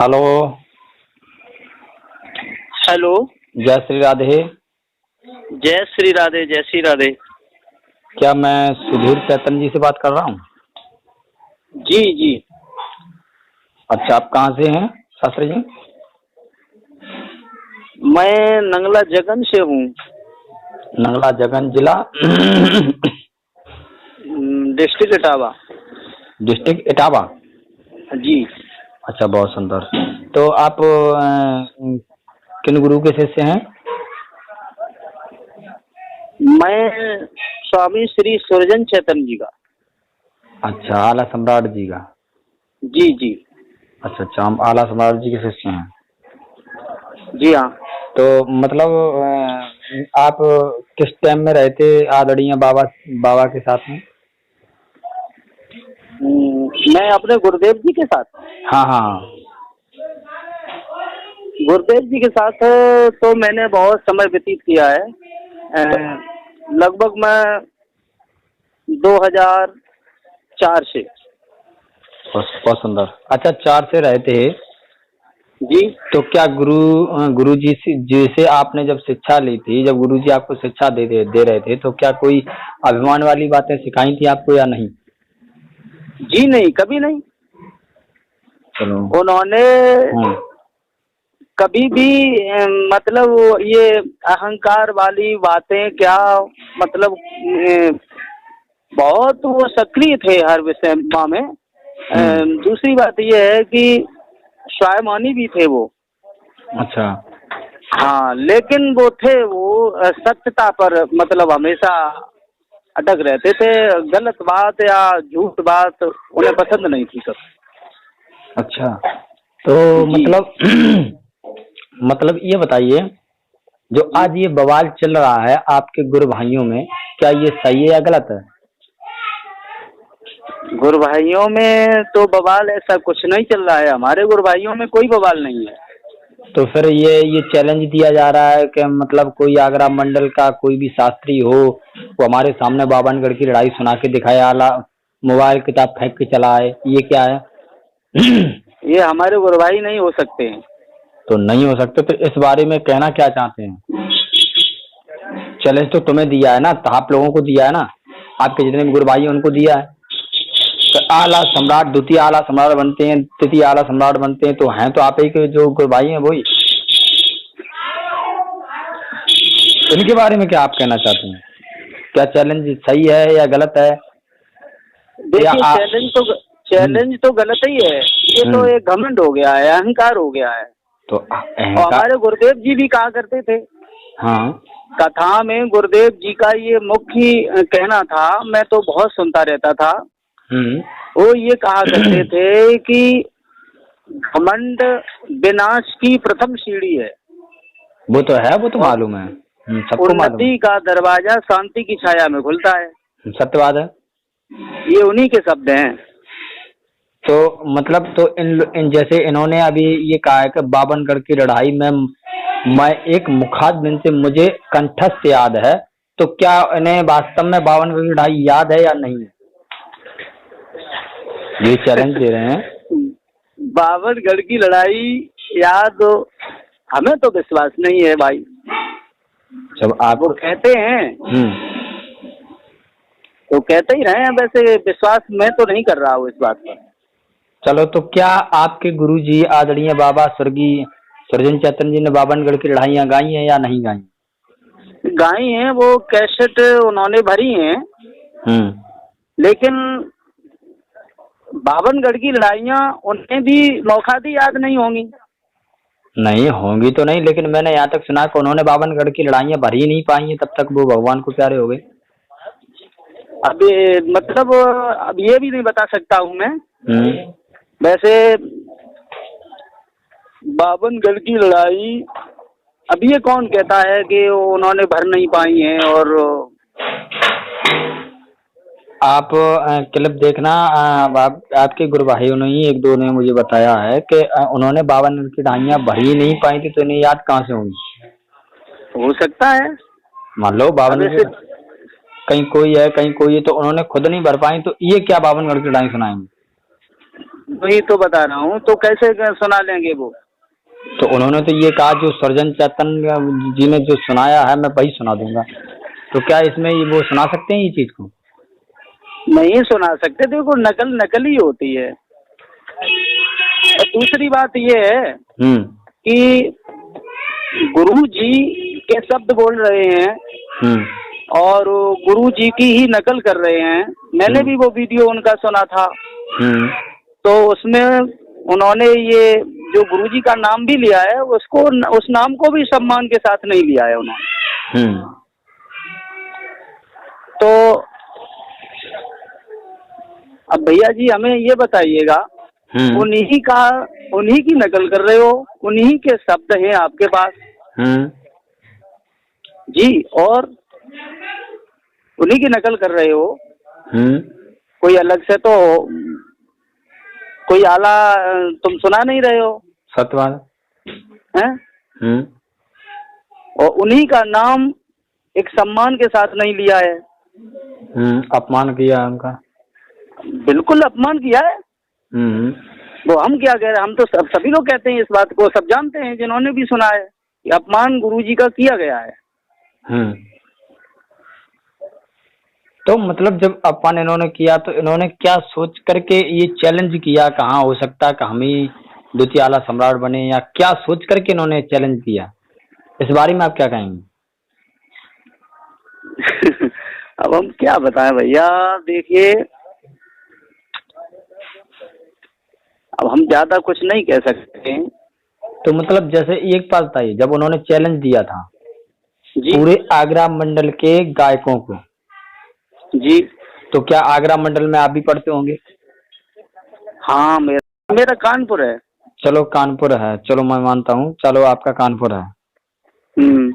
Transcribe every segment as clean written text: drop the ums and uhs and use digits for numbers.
Hello. Hello. जय श्री राधे। जय श्री राधे, जय श्री राधे। क्या मैं सुधीर चैतन्य जी से बात कर रहा हूँ? जी जी। अच्छा, आप कहाँ से हैं शास्त्री जी? मैं नंगला जगन से हूँ। नंगला जगन, जिला? डिस्ट्रिक्ट इटावा। डिस्ट्रिक्ट इटावा। जी। अच्छा, बहुत सुंदर। तो आप किन गुरु के शिष्य हैं? मैं स्वामी श्री सुरजन चैतन्य जी का। अच्छा, आला सम्राट जी का। जी जी। अच्छा अच्छा, हम आला सम्राट जी के शिष्य हैं। जी हाँ। तो मतलब आप किस टाइम में रहते आदरणीय बाबा बाबा के साथ में? मैं अपने गुरुदेव जी के साथ। हाँ हाँ हाँ। गुरुदेव जी के साथ तो मैंने बहुत समय व्यतीत किया है। लगभग मैं 2004 से। बहुत सुंदर। अच्छा, 4 से रहते। जी। तो क्या गुरु जी से आपने जब शिक्षा ली थी, जब गुरु जी आपको शिक्षा दे रहे थे, तो क्या कोई अभिमान वाली बातें सिखाई थी आपको या नहीं? जी नहीं, कभी नहीं। चलो। उन्होंने कभी भी मतलब ये अहंकार वाली बातें क्या, मतलब बहुत वो सक्रिय थे हर विषय में। दूसरी बात ये है कि स्वाभिमानी भी थे वो। अच्छा। हाँ, लेकिन वो सत्यता पर मतलब हमेशा अटक रहते थे। गलत बात या झूठ बात उन्हें पसंद नहीं थी सब। अच्छा, तो जी। मतलब ये बताइए, जो जी। आज ये बवाल चल रहा है आपके गुरु भाइयों में, क्या ये सही है या गलत है? गुरु भाइयों में तो बवाल ऐसा कुछ नहीं चल रहा है। हमारे गुरु भाइयों में कोई बवाल नहीं है। तो फिर ये चैलेंज दिया जा रहा है कि मतलब कोई आगरा मंडल का कोई भी शास्त्री हो, वो हमारे सामने बावनगढ़ की लड़ाई सुना के दिखाए, आला मोबाइल किताब फेंक के चला है, ये क्या है? ये हमारे गुरु भाई नहीं हो सकते हैं। तो नहीं हो सकते, तो इस बारे में कहना क्या चाहते हैं? चैलेंज तो तुम्हें दिया है ना, तो आप लोगों को दिया है ना, आपके जितने भी गुरु भाई हैं उनको दिया है। तो आला सम्राट, द्वितीय आला सम्राट बनते हैं, तृतीय आला सम्राट बनते हैं, तो हैं तो आप ही के जो गुरु भाई हैं वही। इनके बारे में क्या आप कहना चाहते हैं? क्या चैलेंज सही है या गलत है? देखिए, चैलेंज तो गलत ही है। ये तो एक घमंड हो गया है, अहंकार हो गया है। तो और हमारे गुरुदेव जी भी कहा करते थे। हाँ। कथा में गुरुदेव जी का ये मुख्य कहना था, मैं तो बहुत सुनता रहता था। वो ये कहा करते थे कि घमंड विनाश की प्रथम सीढ़ी है। वो तो है, वो तो मालूम है, सबको मालूम है। उन्नति का दरवाजा शांति की छाया में खुलता है। सत्यवाद है। ये उन्हीं के शब्द हैं। तो मतलब तो इन जैसे इन्होंने अभी ये कहा है कि बावनगढ़ की लड़ाई में मैं एक मुखाग्नि से मुझे कंठस्थ याद है, तो क्या इन्हें वास्तव में बावनगढ़ की लड़ाई याद है या नहीं? ये चैलेंज दे रहे हैं। बावनगढ़ की लड़ाई याद हमें तो विश्वास नहीं है भाई। जब आप वो कहते हैं तो कहते ही रहे हैं, वैसे विश्वास मैं तो नहीं कर रहा हूँ इस बात पर। चलो, तो क्या आपके गुरुजी आदरणीय बाबा स्वर्गीय सुरजन चैतन्य जी ने बावनगढ़ की लड़ाइयाँ गाई हैं या नहीं गाई? गाई हैं, वो कैसेट उन्होंने भरी हैं। लेकिन बावनगढ़ की लड़ाइयाँ उन्हें भी मौका दी याद नहीं होंगी। नहीं होंगी तो नहीं, लेकिन मैंने यहाँ तक सुना कि उन्होंने बावनगढ़ की लड़ाइयाँ भर ही नहीं पाई हैं, तब तक वो भगवान को प्यारे हो गए। अभी मतलब अब ये भी नहीं बता सकता हूँ मैं। वैसे बावनगढ़ की लड़ाई अब ये कौन कहता है कि उन्होंने भर नहीं पाई हैं। और आप क्लिप देखना, आपके गुरु भाइयों ने ही एक दो ने मुझे बताया है कि उन्होंने बावनगढ़ की लड़ाइयाँ भर ही नहीं पाई थी, तो इन्हें याद कहाँ से होंगी? हो सकता है। मान लो बावनगढ़ कहीं कोई है कहीं कोई है, तो उन्होंने खुद नहीं भर पाई, तो ये क्या बावनगढ़ की लड़ाई सुनाएंगे? वही तो बता रहा हूँ, तो कैसे सुना लेंगे वो? तो उन्होंने तो ये कहा जो सर्जन चैतन्य जी ने जो सुनाया है मैं वही सुना दूंगा, तो क्या इसमें ये वो सुना सकते हैं ये चीज को? नहीं सुना सकते, देखो नकल नकल ही होती है। और दूसरी बात ये है कि गुरु जी के शब्द बोल रहे हैं और गुरु जी की ही नकल कर रहे हैं। मैंने भी वो वीडियो उनका सुना था, तो उसमें उन्होंने ये जो गुरु जी का नाम भी लिया है, उसको उस नाम को भी सम्मान के साथ नहीं लिया है उन्होंने। तो अब भैया जी हमें ये बताइएगा, उन्हीं की नकल कर रहे हो, उन्हीं के शब्द हैं आपके पास जी, और उन्हीं की नकल कर रहे हो। कोई अलग से तो कोई आला तुम सुना नहीं रहे हो। सत्यवान हैं? और उन्हीं का नाम एक सम्मान के साथ नहीं लिया है। अपमान किया उनका, बिल्कुल अपमान किया है। वो हम क्या कह रहे हैं, हम तो सभी लोग कहते हैं इस बात को, सब जानते हैं जिन्होंने भी सुना है कि अपमान गुरुजी का किया गया है। तो मतलब जब अपमान इन्होंने किया तो इन्होंने क्या सोच करके ये चैलेंज किया, कहाँ हो सकता है कि हम ही द्वितीय आला सम्राट बने, या क्या सोच करके इन्होंने चैलेंज किया, इस बारे में आप क्या कहेंगे? अब हम क्या बताएं भैया, देखिए अब हम ज्यादा कुछ नहीं कह सकते। तो मतलब जैसे एक बात बताइए, जब उन्होंने चैलेंज दिया था जी पूरे आगरा मंडल के गायकों को जी, तो क्या आगरा मंडल में आप भी पढ़ते होंगे? हाँ, मेरा कानपुर है। चलो कानपुर है, चलो मैं मानता हूँ, चलो आपका कानपुर है,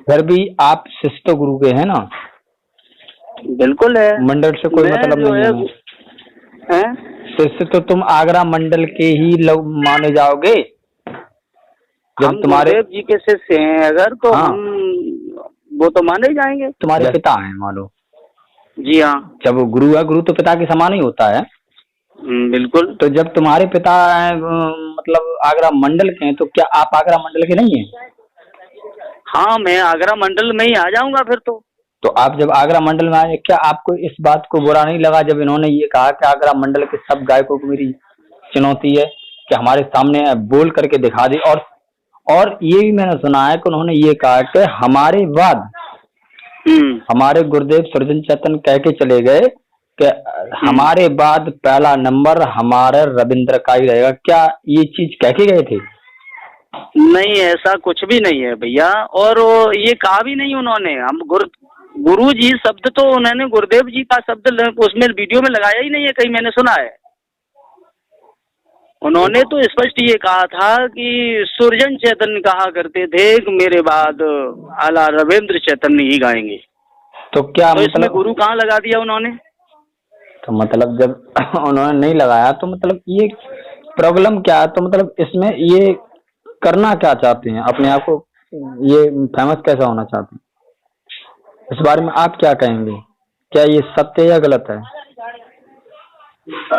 फिर भी आप शिष्य गुरु के हैं ना? बिल्कुल है, मंडल से कोई मतलब नहीं है। शिष्य तो तुम आगरा मंडल के ही लोग माने जाओगे जब तुम्हारे गुरुदेव जी के शिष्य हैं अगर, तो हाँ, हम वो तो माने जाएंगे। तुम्हारे पिता हैं मानो। जी हाँ, जब गुरु है, गुरु तो पिता के समान ही होता है। बिल्कुल। तो जब तुम्हारे पिता मतलब आगरा मंडल के हैं, तो क्या आप आगरा मंडल के नहीं हैं? हाँ, मैं आगरा मंडल में ही आ जाऊंगा फिर तो आप जब आगरा मंडल में आए, क्या आपको इस बात को बुरा नहीं लगा जब इन्होंने ये कहा कि आगरा मंडल के सब गायकों को मेरी चुनौती है कि हमारे सामने बोल करके दिखा दी? और ये भी मैंने सुना है कि उन्होंने ये कहा कि हमारे बाद हमारे गुरुदेव सर्जन चैतन्य कह के चले गए कि हमारे बाद पहला नंबर हमारे रविंद्र का ही रहेगा। क्या ये चीज कह के गए थे? नहीं, ऐसा कुछ भी नहीं है भैया, और ये कहा भी नहीं उन्होंने। हम गुरु जी शब्द तो उन्होंने गुरुदेव जी का शब्द उसमें वीडियो में लगाया ही नहीं है, कहीं मैंने सुना है। उन्होंने तो स्पष्ट ये कहा था कि सुरजन चैतन्य कहा करते थे कि मेरे बाद आला रविंद्र चैतन्य ही गाएंगे। तो क्या तो इसमें गुरु कहाँ लगा दिया उन्होंने? तो मतलब जब उन्होंने नहीं लगाया तो मतलब ये प्रॉब्लम क्या है? तो मतलब इसमें ये करना क्या चाहते हैं, अपने आप को ये फेमस कैसा होना चाहते हैं, इस बारे में आप क्या कहेंगे? क्या ये सत्य या गलत है?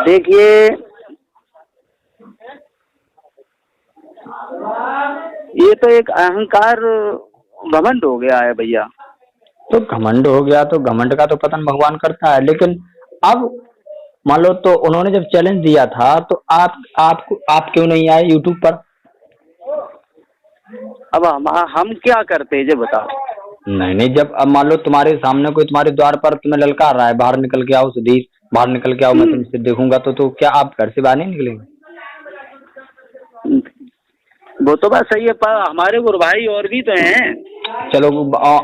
देखिए, ये तो एक अहंकार घमंड हो गया है भैया। तो घमंड हो गया तो घमंड का तो पतन भगवान करता है, लेकिन अब मान लो तो उन्होंने जब चैलेंज दिया था तो आप क्यों नहीं आए यूट्यूब पर? अब हम क्या करते ये बताओ। नहीं, जब अब मान लो तुम्हारे सामने कोई तुम्हारे द्वार पर तुम्हें ललकार रहा है, बाहर निकल के आओ सुधीर, बाहर निकल के आओ, मैं तुमसे देखूंगा, तो क्या आप घर से बाहर नहीं निकलेंगे? वो तो बात सही है, पर हमारे गुरु भाई और भी तो हैं। चलो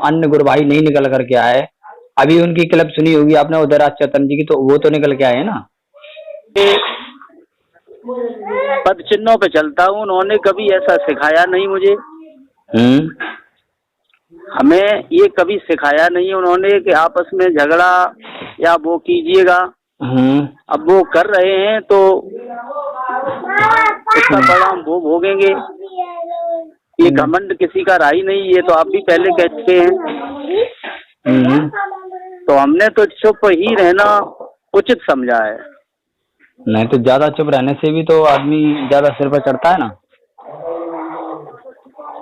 अन्य गुरु भाई नहीं निकल करके आए, अभी उनकी क्लिप सुनी होगी आपने उदयराज चैतन्य जी की, तो वो तो निकल के आए ना। पद चिन्हों पे चलता हूँ, उन्होंने कभी ऐसा सिखाया नहीं मुझे। हमें ये कभी सिखाया नहीं उन्होंने कि आपस में झगड़ा या वो कीजिएगा। अब वो कर रहे हैं तो उसका परिणाम वो भोगेंगे। ये घमंड किसी का रहा ही नहीं, ये तो आप भी पहले कह चुके हैं। तो हमने तो चुप ही रहना उचित समझा है। नहीं तो ज्यादा चुप रहने से भी तो आदमी ज्यादा सिर पर चढ़ता है ना।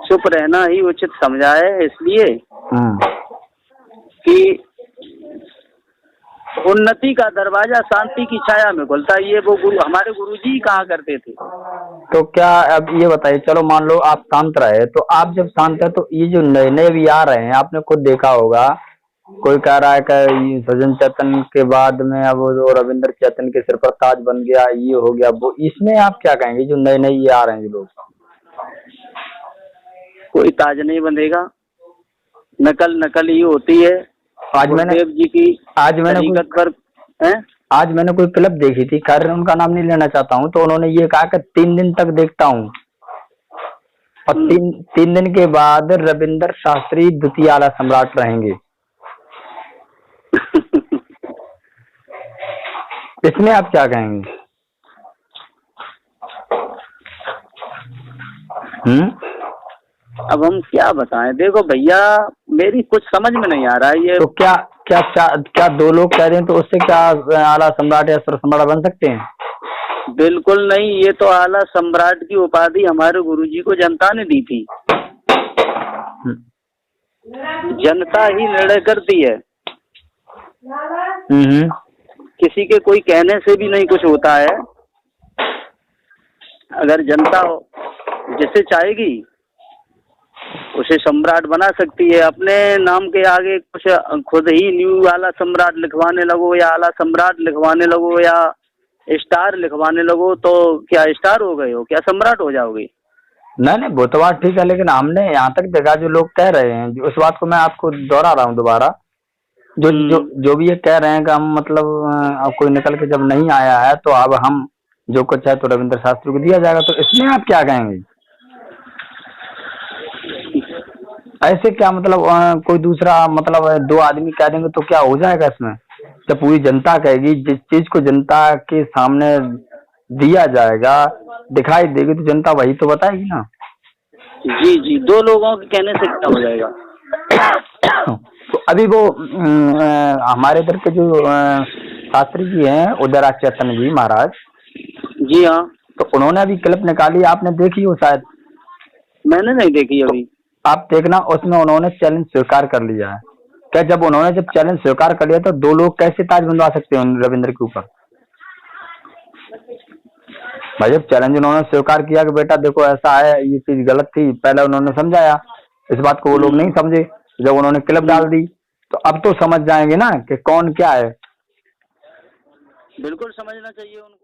चुप रहना ही उचित समझा है, इसलिए कि उन्नति का दरवाजा शांति की छाया में खुलता है। ये वो हमारे गुरुजी कहा करते थे। तो क्या अब ये बताइए, चलो मान लो आप शांत रहे, तो आप जब शांत है तो ये जो नए नए भी आ रहे हैं, आपने खुद देखा होगा, कोई कह रहा है कि ये सज्जन चेतन के बाद में अब वो जो रविंद्र चेतन के सिर पर ताज बन गया, ये हो गया वो, इसमें आप क्या कहेंगे जो नए नए ये आ रहे हैं जो लोग? कोई ताज नहीं बंधेगा, नकल ही होती है। आज मैंने गुरुदेव जी की तरीकत पर आज मैंने कोई क्लिप देखी थी, खैर उनका नाम नहीं लेना चाहता हूँ, तो उन्होंने ये कहा कि 3 दिन तक देखता हूँ और तीन दिन के बाद रविंद्र शास्त्री द्वितीय आला सम्राट रहेंगे। इसमें आप क्या कहेंगे? अब हम क्या बताएं, देखो भैया मेरी कुछ समझ में नहीं आ रहा है ये। तो क्या क्या क्या क्या दो लोग कह रहे हैं तो उससे क्या आला सम्राट या सर्व सम्राट बन सकते हैं? बिल्कुल नहीं, ये तो आला सम्राट की उपाधि हमारे गुरुजी को जनता ने दी थी। जनता ही निर्णय करती है, किसी के कोई कहने से भी नहीं कुछ होता है। अगर जनता जिसे चाहेगी उसे सम्राट बना सकती है। अपने नाम के आगे कुछ खुद ही न्यू आला सम्राट लिखवाने लगो या आला सम्राट लिखवाने लगो या स्टार लिखवाने लगो, तो क्या स्टार हो गए हो, क्या सम्राट हो जाओगे? नहीं वो तो बात ठीक है, लेकिन हमने यहाँ तक देखा जो लोग कह रहे हैं, उस बात को मैं आपको दोहरा रहा हूँ दोबारा, जो भी ये कह रहे हैं कि हम मतलब अब कोई निकल के जब नहीं आया है तो अब हम जो कुछ है तो रविंद्र शास्त्री को दिया जाएगा, तो इसमें आप क्या कहेंगे? ऐसे क्या मतलब कोई दूसरा मतलब दो आदमी कह देंगे तो क्या हो जाएगा इसमें? जब पूरी जनता कहेगी, जिस चीज को जनता के सामने दिया जाएगा, दिखाई देगी, तो जनता वही तो बताएगी ना। जी जी, दो लोगों के कहने से क्या हो जाएगा? तो अभी वो हमारे इधर के जो शास्त्री जी हैं, उदयराज चैतन्य जी महाराज, जी हाँ, तो उन्होंने अभी क्लिप निकाली, आपने देखी हो शायद? मैंने नहीं देखी अभी। तो आप देखना, उसमें उन्होंने चैलेंज स्वीकार कर लिया है। क्या जब उन्होंने चैलेंज स्वीकार कर लिया तो दो लोग कैसे ताज बंधवा सकते हैं रविंद्र के ऊपर? भाई जब चैलेंज उन्होंने स्वीकार किया कि बेटा देखो ऐसा है, ये चीज गलत थी, पहले उन्होंने समझाया, इस बात को वो लोग नहीं समझे, जब उन्होंने क्लिप डाल दी तो अब तो समझ जाएंगे ना कि कौन क्या है। बिल्कुल समझना चाहिए उनको।